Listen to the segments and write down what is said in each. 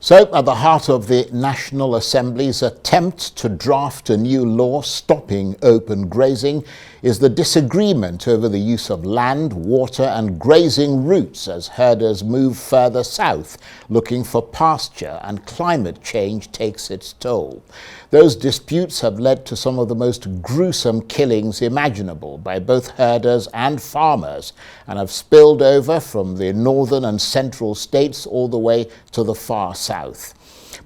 So, at the heart of the National Assembly's attempt to draft a new law stopping open grazing is the disagreement over the use of land, water and grazing routes as herders move further south, looking for pasture, and climate change takes its toll. Those disputes have led to some of the most gruesome killings imaginable by both herders and farmers, and have spilled over from the northern and central states all the way to the far south.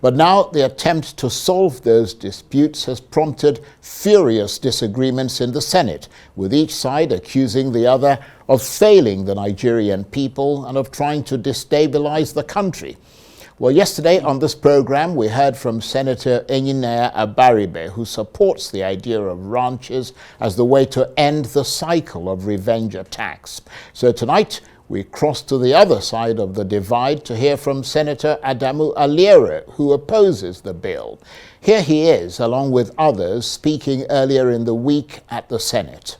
But now the attempt to solve those disputes has prompted furious disagreements in the Senate, with each side accusing the other of failing the Nigerian people and of trying to destabilize the country. Well, yesterday on this program, we heard from Senator Enyinnaya Abaribe, who supports the idea of ranches as the way to end the cycle of revenge attacks. So tonight, we cross to the other side of the divide to hear from Senator Adamu Aliero, who opposes the bill. Here he is, along with others, speaking earlier in the week at the Senate.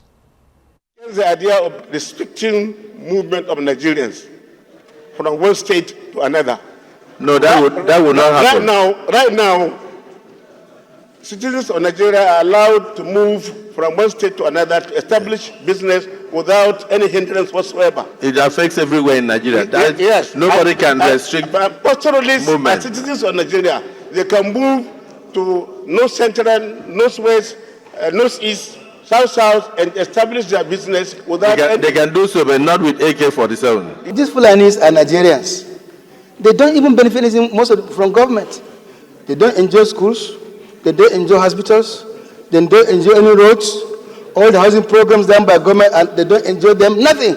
Here's the idea of restricting movement of Nigerians from one state to another. No, that would not happen. Right now, citizens of Nigeria are allowed to move from one state to another to establish business without any hindrance whatsoever. It affects everywhere in Nigeria. Yes. Nobody can restrict pastoralists movement. and citizens of Nigeria, they can move to north central, northwest, northeast, south, and establish their business without they can do so, but not with AK-47. These Fulanis are Nigerians. They don't even benefit anything from government. They don't enjoy schools. They don't enjoy hospitals. They don't enjoy any roads. All the housing programs done by government, and they don't enjoy them, nothing.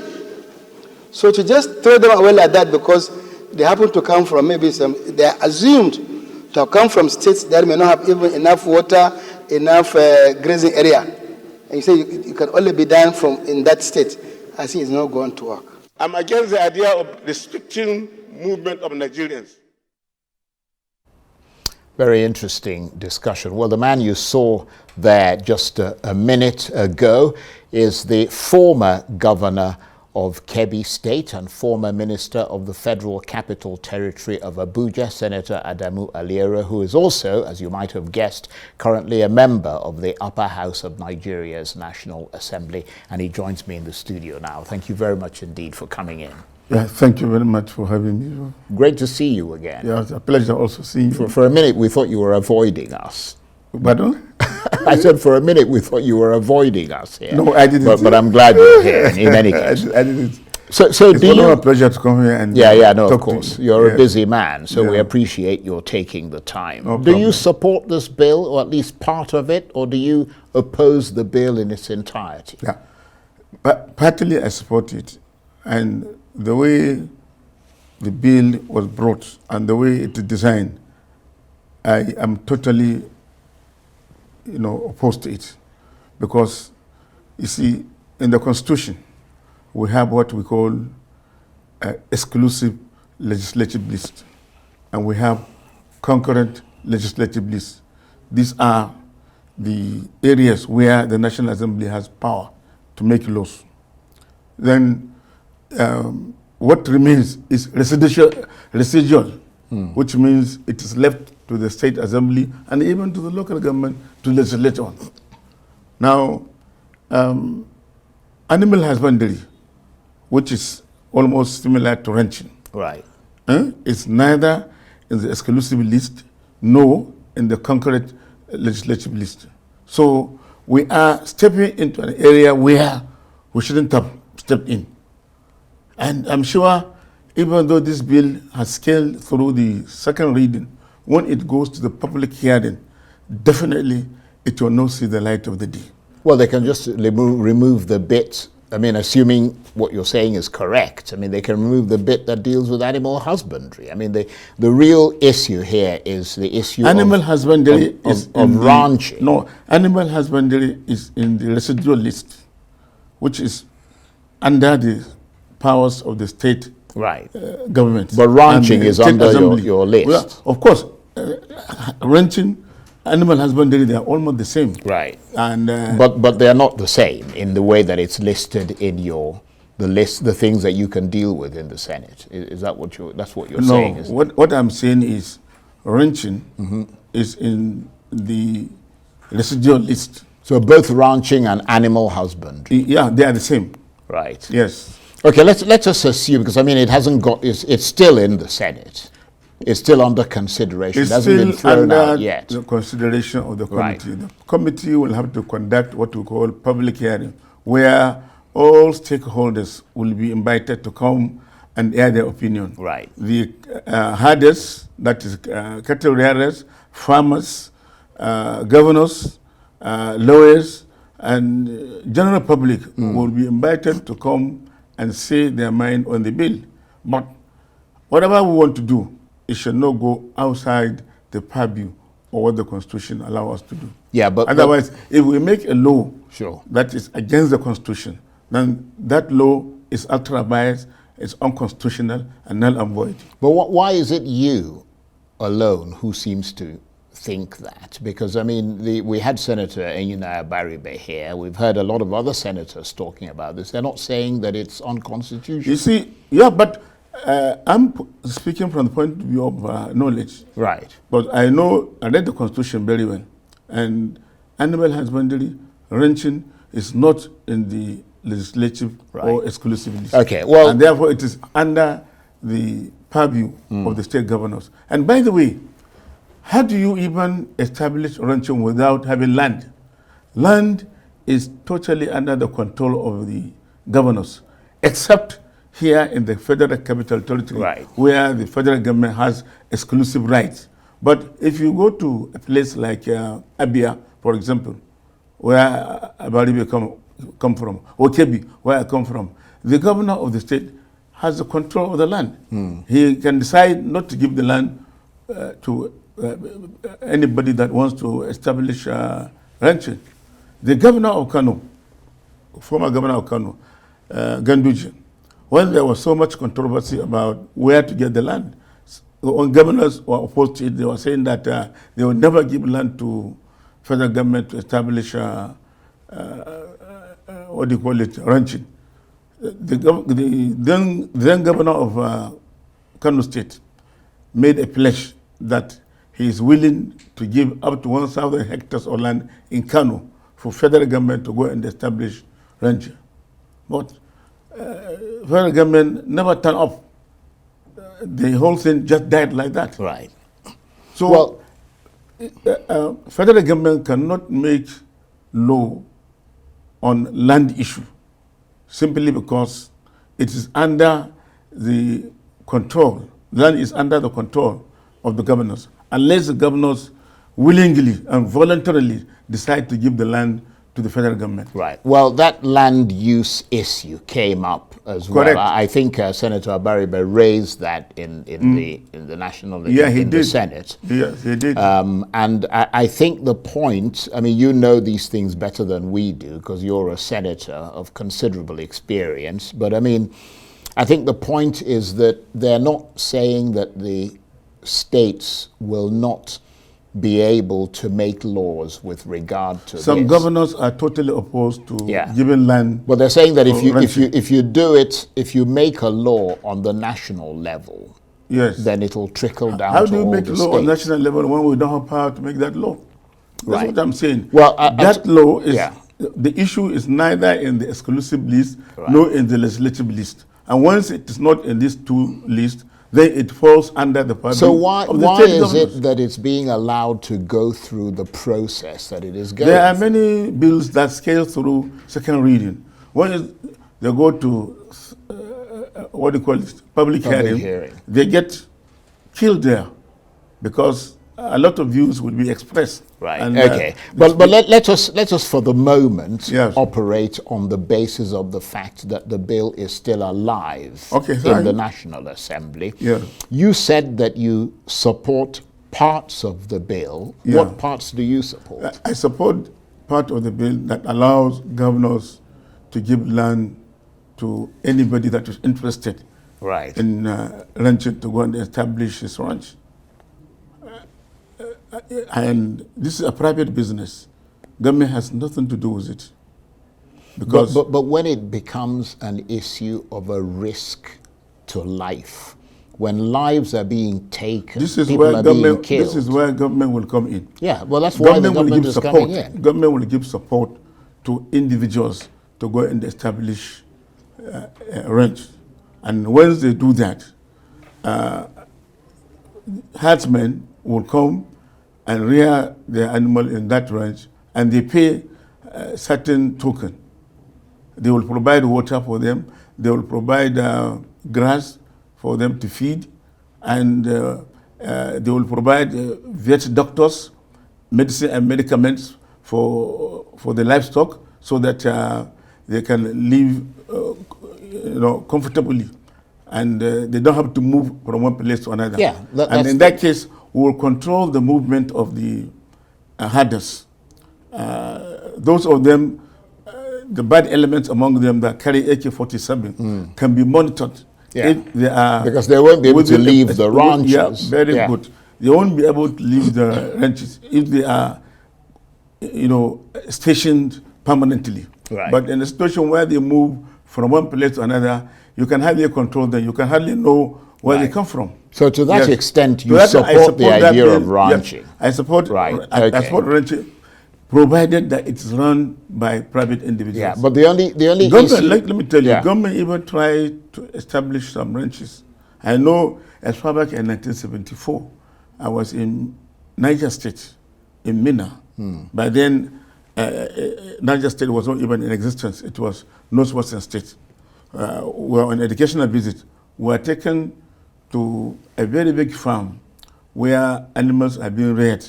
So to just throw them away like that because they happen to come from they are assumed to have come from states that may not have even enough water, enough grazing area. And you say you can only be done in that state. I think it's not going to work. I'm against the idea of restricting movement of Nigerians. Very interesting discussion. Well, the man you saw there just a minute ago is the former governor of KEBBI State and former minister of the Federal Capital Territory of Abuja, Senator Adamu Aliero, who is also, as you might have guessed, currently a member of the upper house of Nigeria's National Assembly, and he joins me in the studio now. Thank you very much indeed for coming in. Yeah, thank you very much for having me. Great to see you again. Yeah, it's a pleasure also seeing you. For a minute, we thought you were avoiding us. Pardon? I said for a minute we thought you were avoiding us here. No, I didn't. But I'm glad you're here in any case. I didn't. So it's a pleasure to come here and no, talk of course. To you. You're a busy man, so we appreciate your taking the time. No do problem. you support this bill, or at least part of it, or do you oppose the bill in its entirety? Yeah, but partly I support it, and the way the bill was brought and the way it is designed, I am totally, opposed to it, because you see, in the Constitution, we have what we call exclusive legislative list, and we have concurrent legislative list. These are the areas where the National Assembly has power to make laws. Then what remains is residual, which means it is left to the State Assembly and even to the local government to legislate on. Now, animal husbandry, which is almost similar to ranching, Right. It's neither in the exclusive list nor in the concurrent legislative list. So we are stepping into an area where we shouldn't have stepped in. And I'm sure, even though this bill has scaled through the second reading, when it goes to the public hearing, definitely it will not see the light of the day. Well, they can just remove the bit, assuming what you're saying is correct. They can remove the bit that deals with animal husbandry. The real issue here is the issue animal husbandry of ranching. No, animal husbandry is in the residual list, which is under the powers of the state government. But ranching is under your list. Well, of course, ranching, animal husbandry, they are almost the same. Right. And but they are not the same in the way that it's listed in the list, the things that you can deal with in the Senate. Is that what that's what you're saying? No, what I'm saying is ranching is in the residual list. So both ranching and animal husbandry. Yeah, they are the same. Right. Yes. Okay, let us assume, because I mean it hasn't got, it's still in the Senate. It's still under consideration. It's it hasn't still been thrown under out yet. the consideration of the Right. committee. The committee will have to conduct what we call public hearing, where all stakeholders will be invited to come and air their opinion. Right. The herders, that is cattle rearers, farmers, governors, lawyers, and general public will be invited to come and say their mind on the bill. But whatever we want to do, it should not go outside the purview or what the Constitution allows us to do. Yeah, but Otherwise, if we make a law Sure. that is against the Constitution, then that law is ultra biased, it's unconstitutional, and null and void. But why is it you alone who seems to think that? Because I mean, we had Senator Enyinaya Baribe here. We've heard a lot of other senators talking about this. They're not saying that it's unconstitutional. You see, yeah, but I'm speaking from the point of view of knowledge. Right. But I read the Constitution very well. And animal husbandry, ranching is not in the legislative or exclusive list. Okay, well, and therefore it is under the purview of the state governors. And by the way, how do you even establish ranching without having land? Land is totally under the control of the governors, except here in the Federal Capital Territory, where the federal government has exclusive rights. But if you go to a place like Abia, for example, where Abaribe come from, or KEBBI, where I come from, the governor of the state has the control of the land. He can decide not to give the land to anybody that wants to establish ranching. The governor of Kano, former governor of Kano, Ganduje, when there was so much controversy about where to get the land, when governors were opposed to it, they were saying that they would never give land to federal government to establish what do you call it, ranching. The then governor of Kano State made a pledge that he is willing to give up to 1,000 hectares of land in Kano for federal government to go and establish ranching. But federal government never turned up. The whole thing just died like that. Right. So, federal government cannot make law on land issue simply because it is under the control. Land is under the control of the governors, unless the governors willingly and voluntarily decide to give the land to the federal government. Right. Well, that land use issue came up as Correct. well. I think Senator Abaribe raised that in the national the Senate. Yes, he did. And I think the point, I mean, you know these things better than we do because you're a senator of considerable experience. But I mean, I think the point is that they're not saying that the states will not be able to make laws with regard to Some this. governors are totally opposed to giving land. But they're saying that if you do it, if you make a law on the national level, then it'll trickle down to all the states. How do you make law on national level when we don't have power to make that law? That's what I'm saying. Well, that law is, the issue is neither in the exclusive list nor in the legislative list. And once it is not in these two lists, then it falls under the purview So why of the state is governors. it that it's being allowed to go through the process that it is going There are many bills that scale through second reading. One is they go to, what do you call it, public hearing. They get killed there because a lot of views will be expressed. Right. And, okay. But let us for the moment operate on the basis of the fact that the bill is still alive in the National Assembly. Yeah. You said that you support parts of the bill. Yeah. What parts do you support? I support part of the bill that allows governors to give land to anybody that is interested in ranching to go and establish his ranch. And this is a private business. Government has nothing to do with it. Because but when it becomes an issue of a risk to life when lives are being taken, This is people where are being government. killed. This is where government will come in. Yeah, well, that's why the government will is give coming support. in. Government will give support to individuals to go and establish ranch, and once they do that, herdsmen will come and rear their animal in that ranch, and they pay a certain token. They will provide water for them. They will provide grass for them to feed, and they will provide vet doctors, medicine and medicaments for the livestock, so that they can live, comfortably, and they don't have to move from one place to another. Yeah, and in that case, we will control the movement of the herders. Those of them, the bad elements among them that carry AK-47 can be monitored. Yeah. If they are, because they won't be able to leave the ranches. Yeah, very good. They won't be able to leave the ranches if they are, stationed permanently. Right. But in a situation where they move from one place to another, you can hardly control them. You can hardly know where they come from. So to that Yes. extent, To you that, support the that idea bill. of ranching. Yes, I support. Right. I support ranching, provided that it's run by private individuals. Yeah, but the only Government, issue, let me tell you, Yeah. government even tried to establish some ranches. I know as far back in 1974, I was in Niger State, in Minna. By then, Niger State was not even in existence. It was Northwestern State. We were on educational visit. We were taken to a very big farm where animals are being reared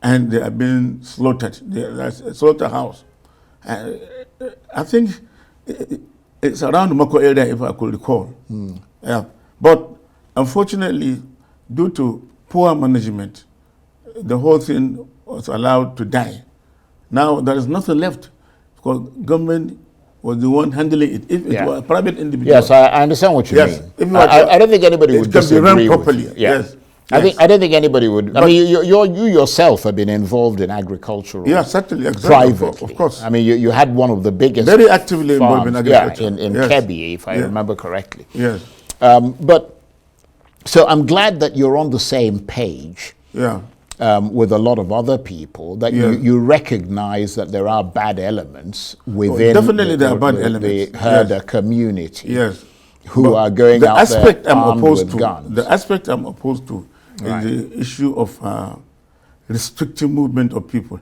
and they are being slaughtered. There's a slaughterhouse. I think it's around Mako area, if I could recall. Yeah. But unfortunately, due to poor management, the whole thing was allowed to die. Now there is nothing left because government was the one handling it. If it were a private individual. Yes, I understand what you mean. If I don't think anybody would it can be disagree run with properly. you. Yeah. Yes. I don't think anybody would. I mean, you yourself have been involved in agricultural. Yeah, certainly, exactly, privately. of course. I mean, you had one of the biggest. Very actively involved in farms, agriculture. Yeah, in Yes. KEBBI, if I remember correctly. Yes. But so I'm glad that you're on the same page. Yeah. With a lot of other people, that you recognize that there are bad elements within definitely there are bad elements. the herder community. Yes. Who But are going the out aspect there I'm armed opposed with to, guns. The aspect I'm opposed to is the issue of restricting movement of people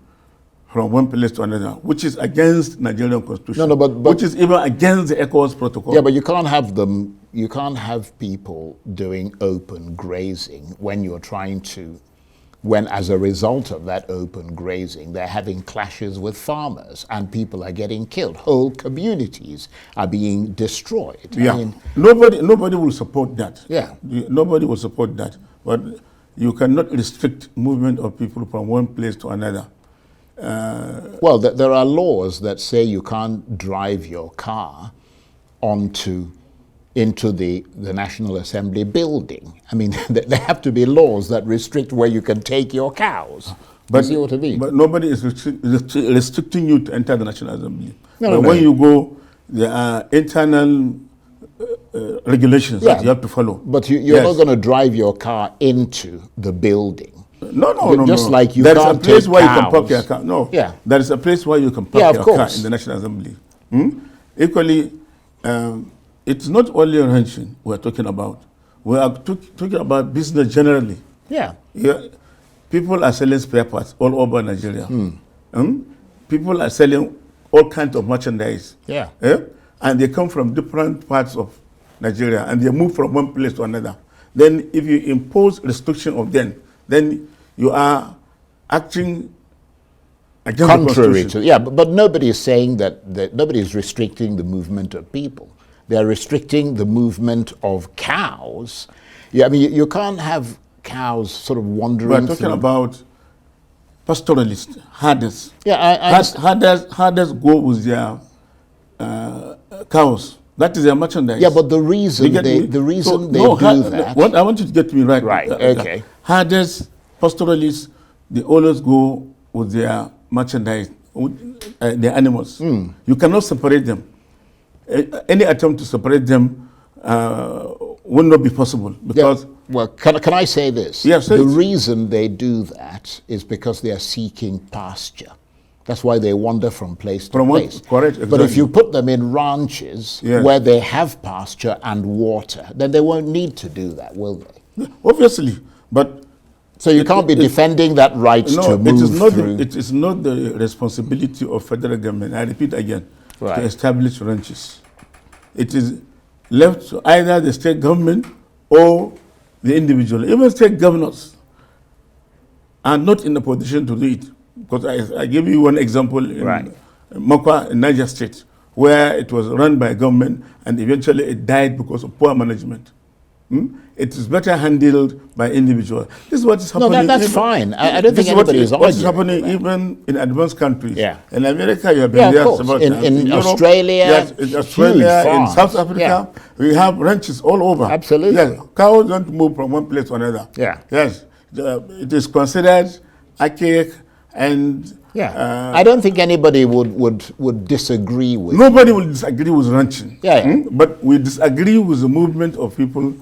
from one place to another, which is against Nigerian constitution. No, but which is even against the ECOWAS protocol. Yeah, but you can't have them. You can't have people doing open grazing when you're trying to. When, as a result of that open grazing, they're having clashes with farmers and people are getting killed. Whole communities are being destroyed. Yeah. I mean, nobody will support that. Yeah. Nobody will support that. But you cannot restrict movement of people from one place to another. well, there are laws that say you can't drive your car into the National Assembly building. I mean, there have to be laws that restrict where you can take your cows. But, you see what I mean? But nobody is restricting you to enter the National Assembly. No, when you go, there are internal regulations that you have to follow. But you're not going to drive your car into the building. No. Just like you there is can't a place take where you can cows. park your car. No. Yeah. There is a place where you can park your car in the National Assembly. Equally, it's not only ranching we're talking about. We are talking about business generally. Yeah. People are selling spare parts all over Nigeria. People are selling all kinds of merchandise. Yeah. And they come from different parts of Nigeria and they move from one place to another. Then if you impose restriction of them, then you are acting against Contrary the to, yeah, but nobody is saying that nobody is restricting the movement of people. They are restricting the movement of cows. Yeah, I mean, you can't have cows sort of wandering. We're talking about pastoralists, herders. Yeah, herders go with their cows. That is their merchandise. Yeah, but the reason they do that. What I want you to get me right. Right. Okay. Herders, pastoralists, they always go with their merchandise, with their animals. You cannot separate them. Any attempt to separate them will not be possible because well, can I say this? Yes, the please. reason they do that is because they are seeking pasture. That's why they wander from place to place. Correct, But if exactly. you put them in ranches Yes. where they have pasture and water, then they won't need to do that, will they? obviously, but So you can't be defending that right to no, move through. it is not the responsibility of federal government. I repeat again, Right. to establish ranches. It is left to either the state government or the individual. Even state governors are not in a position to do it. Because I give you one example in Right. Mokwa, in Niger State, where it was run by government and eventually it died because of poor management. It is better handled by individuals. This is what is No, happening. that's fine. I don't This think is what anybody is what is arguing happening with that. even in advanced countries. Yeah. In America, you have been Yeah, of there course. several In- times. in Europe, Australia, yes, in Australia, huge in farms. South Africa, we have ranches all over. Absolutely. Yes, cows don't move from one place to another. Yeah. Yes, it is considered archaic and Yeah, I don't think anybody would disagree with. nobody will disagree with ranching. Yeah. But we disagree with the movement of people.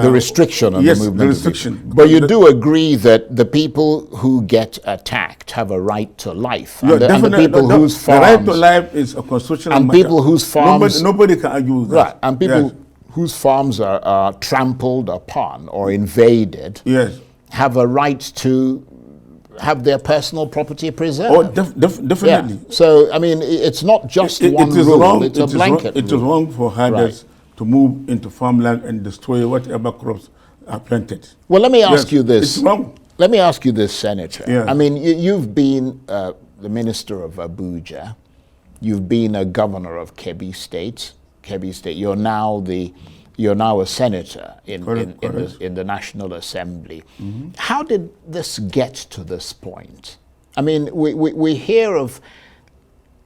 The restriction on yes, the movement. the of restriction. people. But you do agree that the people who get attacked have a right to life, Yeah, and the definitely. people whose The right to farms, life is a constitutional and matter. people whose farms, Nobody can argue with that. right, and people Yes. whose farms are trampled upon or invaded Yes. have a right to have their personal property preserved. Oh, definitely. Yeah. So I mean, it's not just one It is rule; wrong. it's a blanket It is rule. wrong for herders to move into farmland and destroy whatever crops are planted. Well, let me ask Yes, you this. It's wrong. Let me ask you this, Senator. Yeah. I mean, you've been the minister of Abuja. You've been a governor of KEBBI State. KEBBI State. You're now a senator in the National Assembly. Mm-hmm. How did this get to this point? I mean, we hear of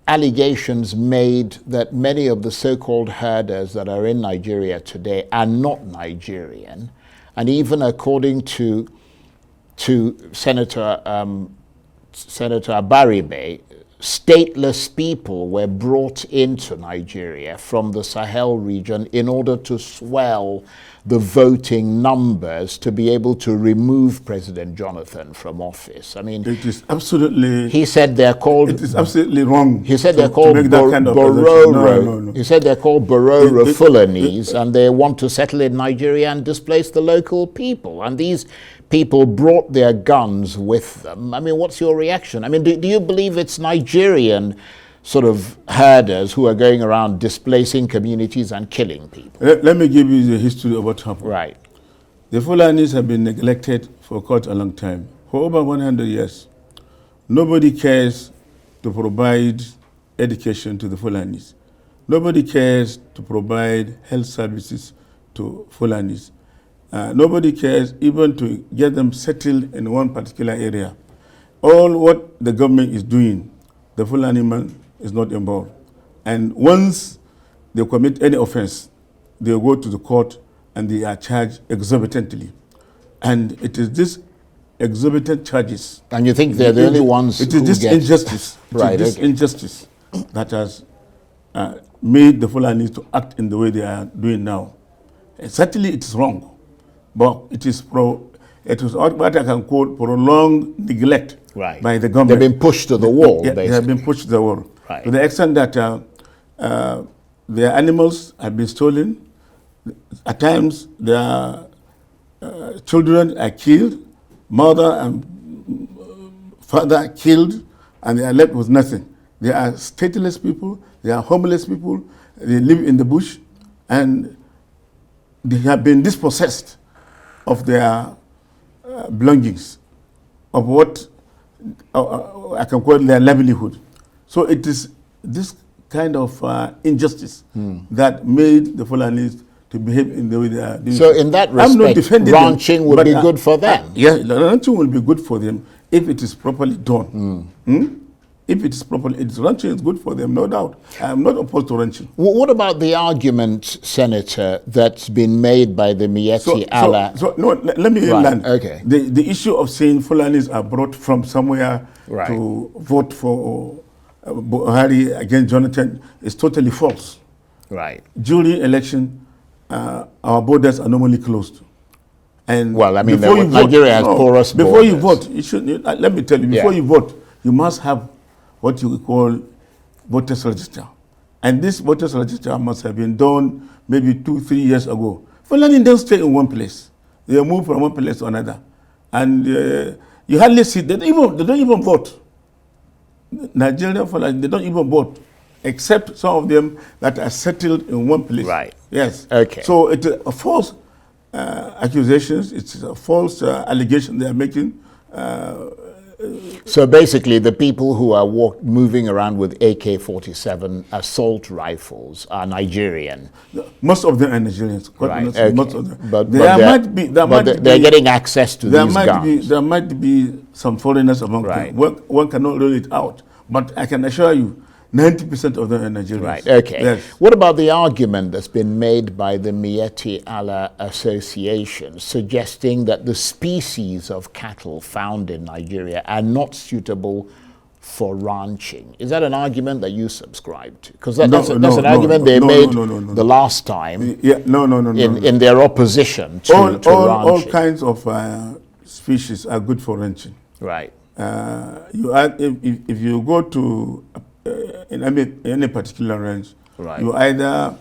allegations made that many of the so-called herders that are in Nigeria today are not Nigerian. And even according to Senator Abaribe, stateless people were brought into Nigeria from the Sahel region in order to swell the voting numbers to be able to remove President Jonathan from office. I mean, It is absolutely. he said they're called. It is absolutely wrong. He said to- they're to called make that kind of Bororo. assertion. No. He said they're called Bororo It- Fulanis, and they want to settle in Nigeria and displace the local people. And these people brought their guns with them. I mean, what's your reaction? I mean, do you believe it's Nigerian sort of herders who are going around displacing communities and killing people? Let me give you the history of what happened. Right. The Fulanis have been neglected for quite a long time, for over 100 years. Nobody cares to provide education to the Fulanis. Nobody cares to provide health services to Fulanis. Nobody cares even to get them settled in one particular area. All what the government is doing, the Fulani man is not involved. And once they commit any offense, they go to the court and they are charged exorbitantly. And it is this exorbitant charges. And you think they're the only ones It is who this get... injustice. Right, It is this okay. injustice that has made the Fulanis to act in the way they are doing now. And certainly it is wrong, but it is what I can call prolonged neglect Right. by the government. They've been pushed to the wall, Yeah, they have basically. been pushed to the wall. Right. To the extent that their animals have been stolen. At times, their children are killed, mother and father are killed, and they are left with nothing. They are stateless people, they are homeless people, they live in the bush, and they have been dispossessed of their belongings, of what I can call their livelihood. So it is this kind of injustice that made the Fulanis to behave in the way they are doing. So in that I'm not respect, defending them, ranching would but, be good for them. Yeah, ranching will be good for them if it is properly done. If it is properly, ranching is good for them, no doubt. I'm not opposed to ranching. What about the argument, Senator, that's been made by the Mieti Allah? Let me Right, land. okay. The issue of saying Fulanis are brought from somewhere Right. to vote for Buhari against Jonathan is totally false. Right. During election, our borders are normally closed. And Well, I mean, before you vote- Nigeria has porous Before you borders. vote, let me tell you, before Yeah. you vote, you must have what you call voters register. And this voters register must have been done maybe 2-3 years ago. Fulani don't stay in one place. They move from one place to another. And you hardly see, they don't even vote. Nigerian Fulani, they don't even vote, except some of them that are settled in one place. Right. Yes. Okay. So it's a false accusations, it's a false allegation they are making. So basically, the people who are moving around with AK-47 assault rifles are Nigerian. Most of them are Nigerians. Quite Right. honestly, Okay. Most of them. But They're getting access to these guns. There might be some foreigners among Right. them. One cannot rule it out. But I can assure you, 90% of them are Nigerians. Right, okay. Yes. What about the argument that's been made by the Miyetti Allah Association suggesting that the species of cattle found in Nigeria are not suitable for ranching? Is that an argument that you subscribe to? Because that's an argument they made the last time in their opposition to ranching. All kinds of species are good for ranching. Right. If you go to in any particular range, Right. you either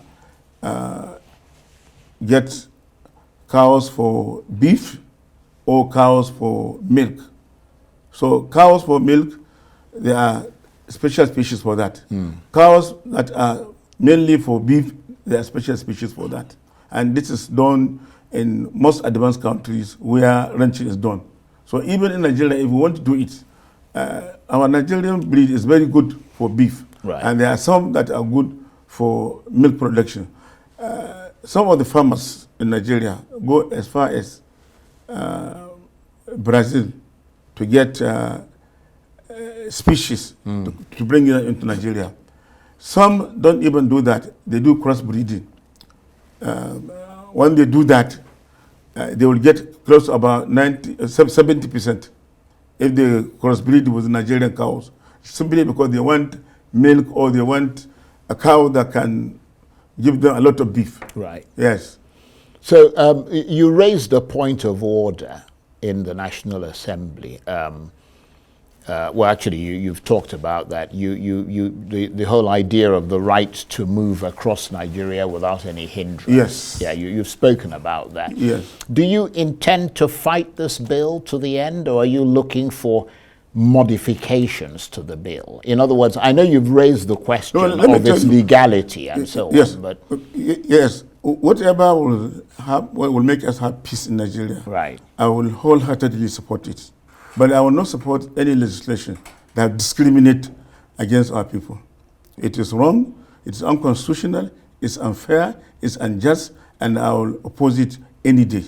get cows for beef or cows for milk. So cows for milk, there are special species for that. Cows that are mainly for beef, there are special species for that. And this is done in most advanced countries where ranching is done. So even in Nigeria, if we want to do it, our Nigerian breed is very good for beef. Right. And there are some that are good for milk production. Some of the farmers in Nigeria go as far as Brazil to get species to bring it into Nigeria. Some don't even do that. They do crossbreeding. When they do that, they will get close to about 70% if they crossbreed with Nigerian cows, simply because they want milk or they want a cow that can give them a lot of beef. Right. Yes. So you raised a point of order in the National Assembly. Well, actually, you've talked about that. The whole idea of the right to move across Nigeria without any hindrance. Yes. Yeah, you've spoken about that. Yes. Do you intend to fight this bill to the end, or are you looking for modifications to the bill? In other words, I know you've raised the question of its legality and so yes. on, but yes, whatever will make us have peace in Nigeria, right. I will wholeheartedly support it. But I will not support any legislation that discriminates against our people. It is wrong, it's unconstitutional, it's unfair, it's unjust, and I will oppose it any day.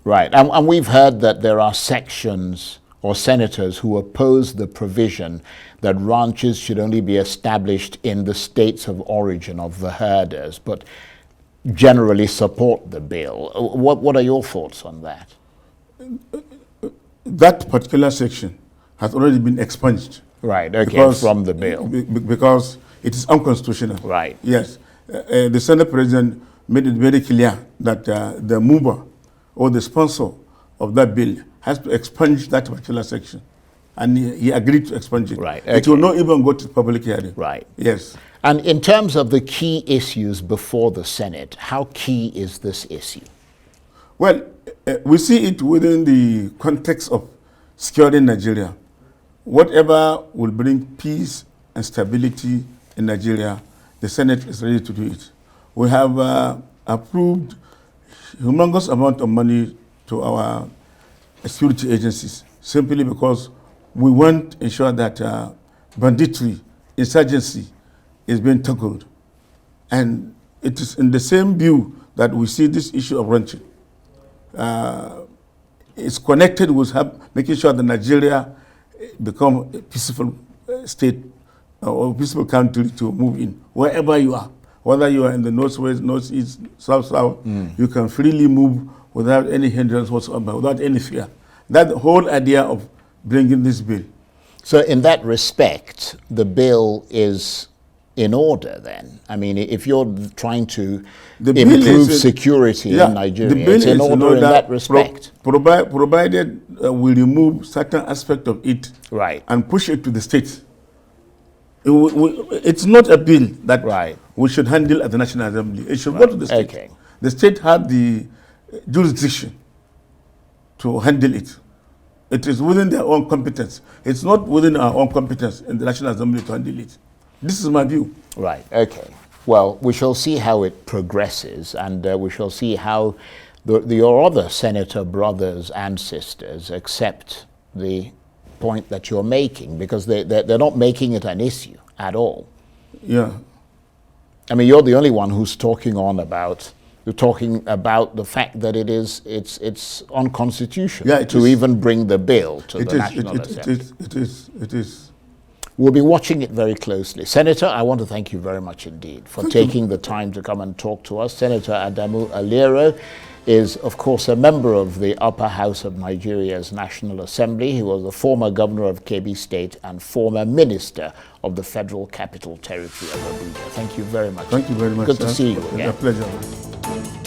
Right, and we've heard that there are sections or senators who oppose the provision that ranches should only be established in the states of origin of the herders, but generally support the bill. What are your thoughts on that? That particular section has already been expunged. Right, okay, from the bill. Because it is unconstitutional. Right. Yes. The Senate President made it very clear that the mover or the sponsor of that bill has to expunge that particular section. And he agreed to expunge it. Right, It will not even go to public hearing. Right. Yes. And in terms of the key issues before the Senate, how key is this issue? Well, we see it within the context of securing Nigeria. Whatever will bring peace and stability in Nigeria, the Senate is ready to do it. We have approved humongous amount of money to our security agencies, simply because we want to ensure that banditry, insurgency is being tackled. And it is in the same view that we see this issue of ranching. It's connected with making sure that Nigeria become a peaceful state or peaceful country to move in. Wherever you are, whether you are in the northwest, northeast, south, you can freely move without any hindrance whatsoever, without any fear. That's the whole idea of bringing this bill. So in that respect, the bill is in order then? I mean, if you're trying to The bill improve is security yeah, in Nigeria, the bill it's in is order in that respect. Provided we remove certain aspect of it Right. and push it to the states. It's not a bill that Right. we should handle at the National Assembly. It should go to the state. Okay. The state have the jurisdiction to handle it. It is within their own competence. It's not within our own competence in the National Assembly to handle it. This is my view. Right, okay. Well, we shall see how it progresses, and we shall see how your other senator brothers and sisters accept the point that you're making, because they're not making it an issue at all. Yeah. I mean, you're the only one who's talking about the fact that it's unconstitutional to even bring the bill to the National Assembly. It is. We'll be watching it very closely. Senator, I want to thank you very much indeed for taking the time to come and talk to us. Senator Adamu Aliero is, of course, a member of the upper house of Nigeria's National Assembly. He was the former governor of KEBBI State and former minister of the Federal Capital Territory of Abuja. Thank you very much. Thank you very much. Good to see you again. It's a pleasure.